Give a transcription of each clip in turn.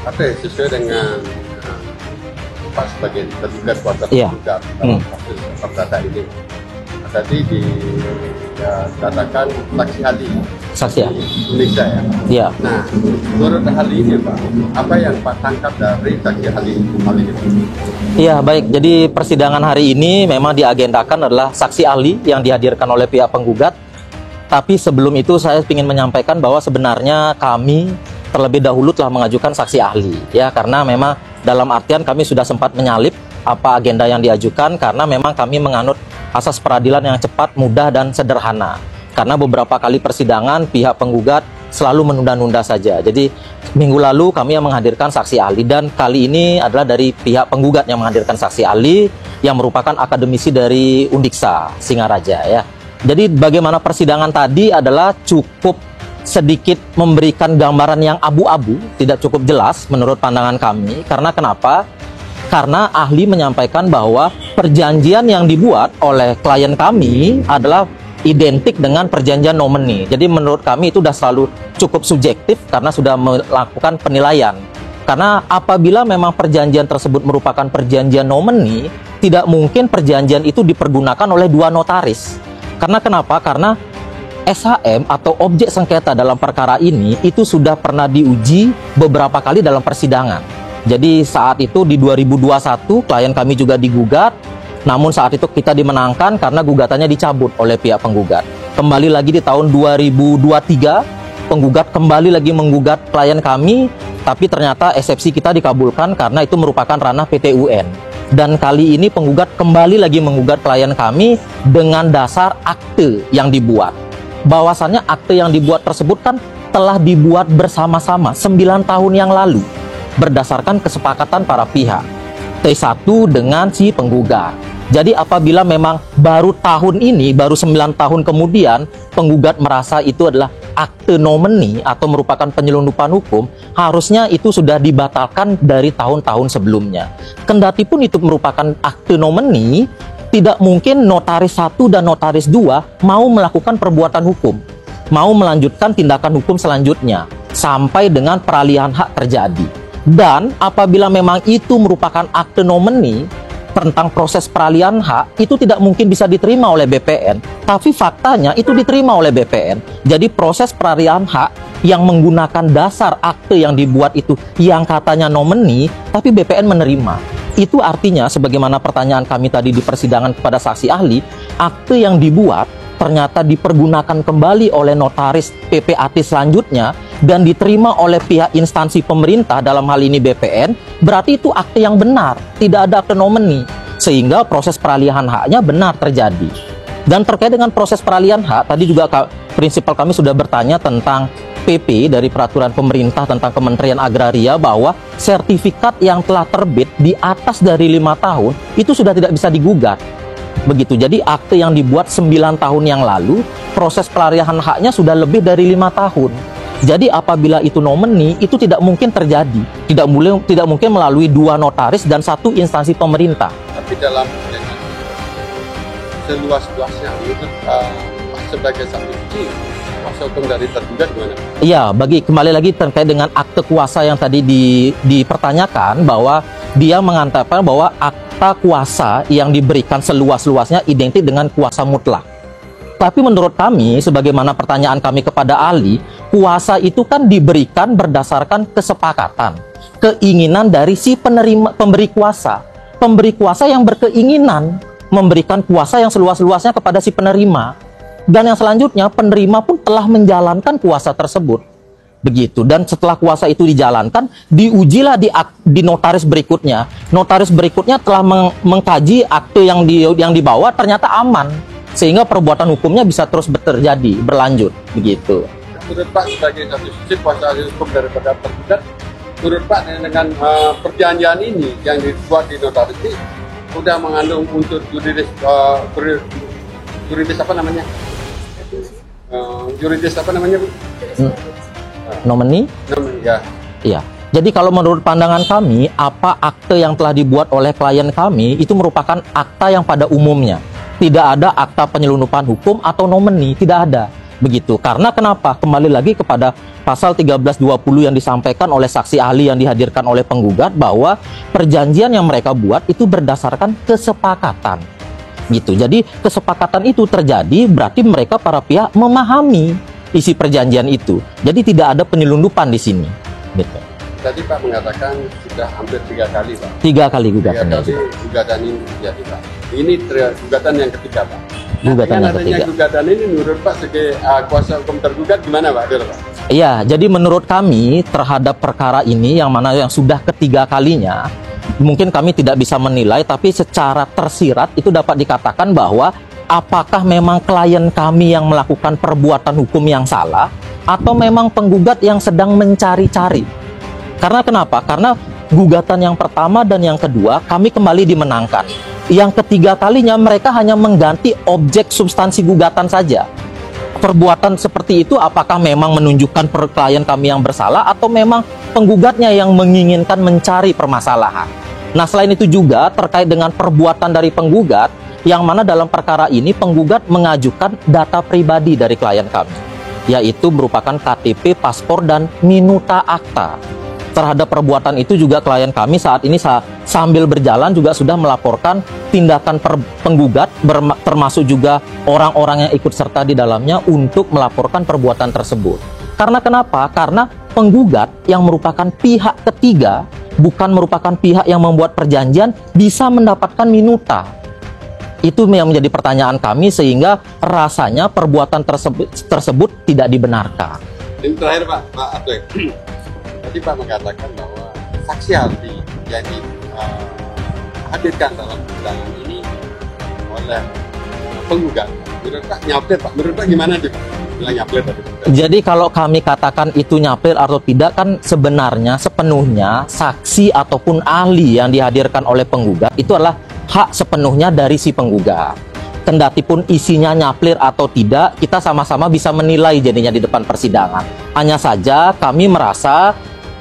Oke, sesuai dengan Pak sebagai tergugat kuasa penggugat dalam kasus perdata ini. Tadi dikatakan saksi ahli Indonesia ya. Iya. Nah, menurut ahli ini Pak, apa yang Pak tangkap dari saksi ahli ini? Iya, baik. Jadi persidangan hari ini memang diagendakan adalah saksi ahli yang dihadirkan oleh pihak penggugat. Tapi sebelum itu saya ingin menyampaikan bahwa sebenarnya kami terlebih dahulu telah mengajukan saksi ahli, ya, karena memang dalam artian kami sudah sempat menyalip apa agenda yang diajukan karena memang kami menganut asas peradilan yang cepat, mudah, dan sederhana. Karena beberapa kali persidangan pihak penggugat selalu menunda-nunda saja. Jadi minggu lalu kami yang menghadirkan saksi ahli dan kali ini adalah dari pihak penggugat yang menghadirkan saksi ahli yang merupakan akademisi dari Undiksa Singaraja, ya. Jadi bagaimana persidangan tadi adalah cukup sedikit memberikan gambaran yang abu-abu, tidak cukup jelas menurut pandangan kami. Karena kenapa? Karena ahli menyampaikan bahwa perjanjian yang dibuat oleh klien kami adalah identik dengan perjanjian nomini. Jadi menurut kami itu sudah selalu cukup subjektif karena sudah melakukan penilaian. Karena apabila memang perjanjian tersebut merupakan perjanjian nomini, tidak mungkin perjanjian itu dipergunakan oleh dua notaris. Karena kenapa? Karena SHM atau objek sengketa dalam perkara ini itu sudah pernah diuji beberapa kali dalam persidangan. Jadi saat itu di 2021 klien kami juga digugat, namun saat itu kita dimenangkan karena gugatannya dicabut oleh pihak penggugat. Kembali lagi di tahun 2023, penggugat kembali lagi menggugat klien kami, tapi ternyata eksepsi kita dikabulkan karena itu merupakan ranah PT UN. Dan kali ini penggugat kembali lagi menggugat klien kami dengan dasar akte yang dibuat. Bahwasannya akte yang dibuat tersebut kan telah dibuat bersama-sama 9 tahun yang lalu berdasarkan kesepakatan para pihak T1 dengan si penggugat. Jadi apabila memang baru tahun ini, baru 9 tahun kemudian penggugat merasa itu adalah akte nomini atau merupakan penyelundupan hukum, harusnya itu sudah dibatalkan dari tahun-tahun sebelumnya. Kendati pun itu merupakan akte nomini, tidak mungkin notaris 1 dan notaris 2 mau melakukan perbuatan hukum, mau melanjutkan tindakan hukum selanjutnya sampai dengan peralihan hak terjadi. Dan apabila memang itu merupakan akte nomini tentang proses peralihan hak, itu tidak mungkin bisa diterima oleh BPN. Tapi faktanya itu diterima oleh BPN. Jadi proses peralihan hak yang menggunakan dasar akte yang dibuat itu yang katanya nomini, tapi BPN menerima. Itu artinya, sebagaimana pertanyaan kami tadi di persidangan kepada saksi ahli, akte yang dibuat ternyata dipergunakan kembali oleh notaris PPAT selanjutnya dan diterima oleh pihak instansi pemerintah, dalam hal ini BPN, berarti itu akte yang benar, tidak ada akte nomini, sehingga proses peralihan haknya benar terjadi. Dan terkait dengan proses peralihan hak, tadi juga prinsipal kami sudah bertanya tentang PP dari peraturan pemerintah tentang Kementerian Agraria bahwa sertifikat yang telah terbit di atas dari 5 tahun itu sudah tidak bisa digugat. Begitu, jadi akte yang dibuat 9 tahun yang lalu, proses pelarian haknya sudah lebih dari 5 tahun. Jadi apabila itu nomini, itu tidak mungkin terjadi. Tidak mungkin melalui 2 notaris dan 1 instansi pemerintah. Tapi dalam seluas-luasnya, itu sebagai saksi kuasa hukum dari tergugat gimana? Iya, kembali lagi terkait dengan akte kuasa yang tadi dipertanyakan, bahwa dia mengatakan bahwa akta kuasa yang diberikan seluas-luasnya identik dengan kuasa mutlak. Tapi menurut kami, sebagaimana pertanyaan kami kepada ahli, kuasa itu kan diberikan berdasarkan kesepakatan, keinginan dari si pemberi kuasa. Pemberi kuasa yang berkeinginan memberikan kuasa yang seluas-luasnya kepada si penerima. Dan yang selanjutnya, penerima pun telah menjalankan kuasa tersebut. Begitu. Dan setelah kuasa itu dijalankan, diujilah di notaris berikutnya. Notaris berikutnya telah mengkaji akte yang dibawa, ternyata aman, sehingga perbuatan hukumnya bisa terus terjadi, berlanjut. Begitu. Menurut Pak, sebagai satu sisi kuasa hukum daripada tergugat, menurut Pak dengan perjanjian ini yang dibuat di notaris ini sudah mengandung unsur juridis apa namanya? Juridis apa namanya, Bu? Nomini? Ya. Iya. Jadi kalau menurut pandangan kami, apa akte yang telah dibuat oleh klien kami itu merupakan akta yang pada umumnya. Tidak ada akta penyelundupan hukum atau nomini, tidak ada. Begitu. Karena kenapa? Kembali lagi kepada pasal 1320 yang disampaikan oleh saksi ahli yang dihadirkan oleh penggugat, bahwa perjanjian yang mereka buat itu berdasarkan kesepakatan. Gitu. Jadi kesepakatan itu terjadi berarti mereka para pihak memahami isi perjanjian itu. Jadi tidak ada penyelundupan di sini. Gitu. Tadi Pak mengatakan sudah hampir 3 kali Pak. 3 kali 3 gugatan. kali gugatan ini terjadi Pak. Ini gugatan yang ketiga Pak. Gugatan yang adanya ketiga. gugatan ini menurut Pak sebagai kuasa hukum tergugat gimana Pak? Pak? Iya, jadi menurut kami terhadap perkara ini yang mana yang sudah ketiga kalinya, mungkin kami tidak bisa menilai, tapi secara tersirat itu dapat dikatakan bahwa apakah memang klien kami yang melakukan perbuatan hukum yang salah atau memang penggugat yang sedang mencari-cari. Karena kenapa? Karena gugatan yang pertama dan yang kedua kami kembali dimenangkan. Yang ketiga kalinya mereka hanya mengganti objek substansi gugatan saja. Perbuatan seperti itu apakah memang menunjukkan klien kami yang bersalah atau memang penggugatnya yang menginginkan mencari permasalahan. Nah, selain itu juga terkait dengan perbuatan dari penggugat, yang mana dalam perkara ini penggugat mengajukan data pribadi dari klien kami, yaitu merupakan KTP, paspor, dan minuta akta. Terhadap perbuatan itu juga klien kami saat ini sambil berjalan juga sudah melaporkan tindakan penggugat, termasuk juga orang-orang yang ikut serta di dalamnya untuk melaporkan perbuatan tersebut. Karena kenapa? Karena penggugat yang merupakan pihak ketiga, bukan merupakan pihak yang membuat perjanjian, bisa mendapatkan minuta. Itu yang menjadi pertanyaan kami, sehingga rasanya perbuatan tersebut tidak dibenarkan. Ini terakhir Pak Atwek. Tadi Pak mengatakan bahwa saksi ahli yang dihadirkan dalam persidangan ini oleh penggugat, menurut Pak nyaplir Pak, menurut Pak gimana dia bilang nyaplir tadi? Jadi kalau kami katakan itu nyaplir atau tidak, kan sebenarnya sepenuhnya saksi ataupun ahli yang dihadirkan oleh penggugat itu adalah hak sepenuhnya dari si penggugat. Kendatipun isinya nyaplir atau tidak, kita sama-sama bisa menilai jadinya di depan persidangan. Hanya saja kami merasa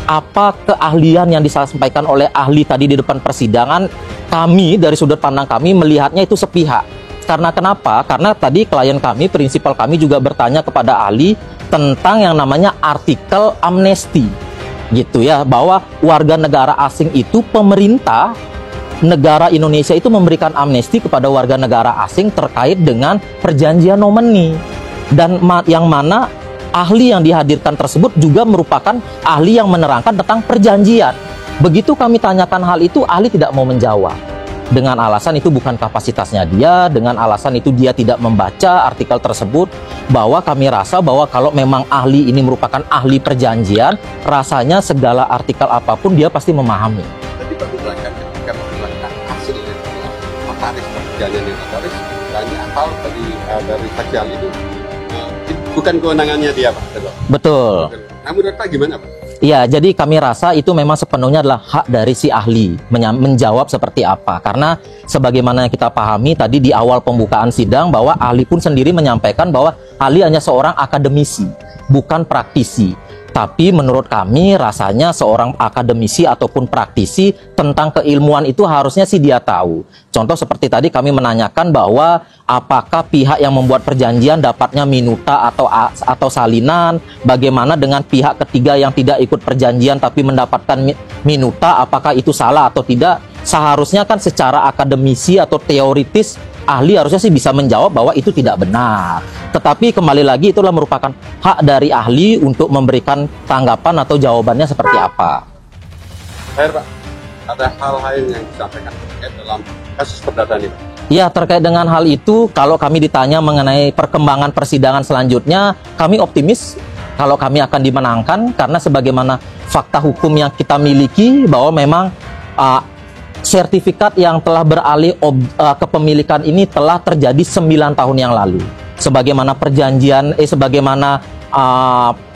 apa keahlian yang disampaikan oleh ahli tadi di depan persidangan, kami dari sudut pandang kami melihatnya itu sepihak. Karena kenapa? Karena tadi klien kami, prinsipal kami juga bertanya kepada ahli tentang yang namanya artikel amnesti. Gitu ya, bahwa warga negara asing itu, pemerintah negara Indonesia itu memberikan amnesti kepada warga negara asing terkait dengan perjanjian nomeni. Dan yang mana ahli yang dihadirkan tersebut juga merupakan ahli yang menerangkan tentang perjanjian. Begitu kami tanyakan hal itu, ahli tidak mau menjawab. Dengan alasan itu bukan kapasitasnya dia, dengan alasan itu dia tidak membaca artikel tersebut, bahwa kami rasa bahwa kalau memang ahli ini merupakan ahli perjanjian, rasanya segala artikel apapun dia pasti memahami. Tadi Pak menerangkan ketika menghilangkan hasil notaris perjanjian notaris, banyak hal dari saksi ahli itu bukan kewenangannya dia Pak. Betul. Nah, menurut Pak gimana Pak? Iya, jadi kami rasa itu memang sepenuhnya adalah hak dari si ahli menjawab seperti apa. Karena sebagaimana yang kita pahami tadi di awal pembukaan sidang, bahwa ahli pun sendiri menyampaikan bahwa ahli hanya seorang akademisi, bukan praktisi. Tapi menurut kami rasanya seorang akademisi ataupun praktisi tentang keilmuan itu harusnya sih dia tahu. Contoh seperti tadi kami menanyakan bahwa apakah pihak yang membuat perjanjian dapatnya minuta atau salinan, bagaimana dengan pihak ketiga yang tidak ikut perjanjian tapi mendapatkan minuta, apakah itu salah atau tidak? Seharusnya kan secara akademisi atau teoritis ahli harusnya sih bisa menjawab bahwa itu tidak benar. Tetapi kembali lagi itulah merupakan hak dari ahli untuk memberikan tanggapan atau jawabannya seperti apa. Pak, ada hal lain yang disampaikan terkait dalam kasus perdata ini Pak? Ya, terkait dengan hal itu, kalau kami ditanya mengenai perkembangan persidangan selanjutnya, kami optimis kalau kami akan dimenangkan, karena sebagaimana fakta hukum yang kita miliki bahwa memang sertifikat yang telah beralih kepemilikan ini telah terjadi 9 tahun yang lalu. Sebagaimana perjanjian, sebagaimana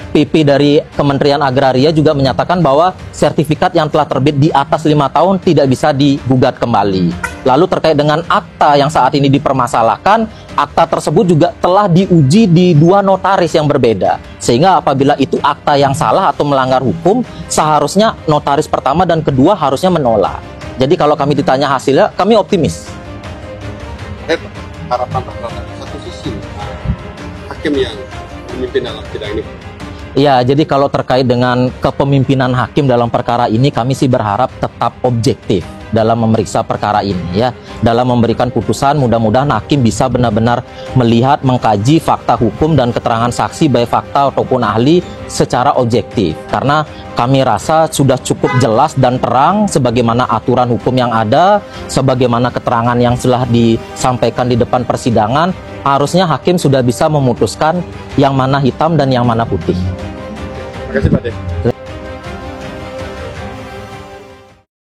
PP dari Kementerian Agraria juga menyatakan bahwa sertifikat yang telah terbit di atas 5 tahun tidak bisa digugat kembali. Lalu terkait dengan akta yang saat ini dipermasalahkan, akta tersebut juga telah diuji di 2 notaris yang berbeda. Sehingga apabila itu akta yang salah atau melanggar hukum, seharusnya notaris pertama dan kedua harusnya menolak. Jadi kalau kami ditanya hasilnya, kami optimis. Harapan terhadap satu sisi hakim yang memimpin dalam sidang ini? Ya, jadi kalau terkait dengan kepemimpinan hakim dalam perkara ini, kami sih berharap tetap objektif dalam memeriksa perkara ini ya. Dalam memberikan putusan, mudah-mudahan hakim bisa benar-benar melihat, mengkaji fakta hukum dan keterangan saksi baik fakta ataupun ahli secara objektif. Karena kami rasa sudah cukup jelas dan terang sebagaimana aturan hukum yang ada, sebagaimana keterangan yang telah disampaikan di depan persidangan, harusnya hakim sudah bisa memutuskan yang mana hitam dan yang mana putih. Terima kasih Pak De.